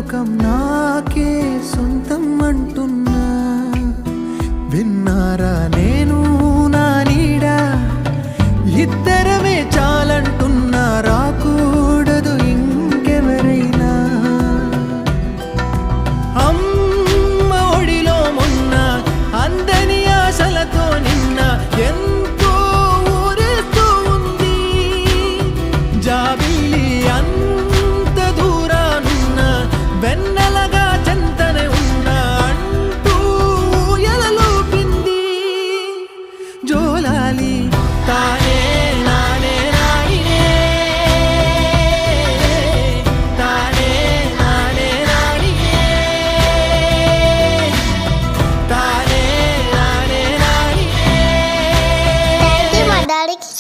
లోకం నాకే సొంతం అంటున్నా. విన్నారా నేను నా నీడ ఇద్దరమే చాలంటున్నా. రాకూడదు ఇంకెవరైనా. అమ్మ ఒడిలో మొన్న అందని ఆశలతో నిన్న ఎంతో ఊరేస్తూ ఉంది. జాబిల్లి అంత దూరానున్న వెన్నెలగా చెంతనే ఉన్నా అంటూ ఎలలోపింది. జోలాలి తానే నానే నాయినే, తానే నానే నాయినే, తానే నానే నాయినే. థ్యాంక్ యూ మా డాడీకి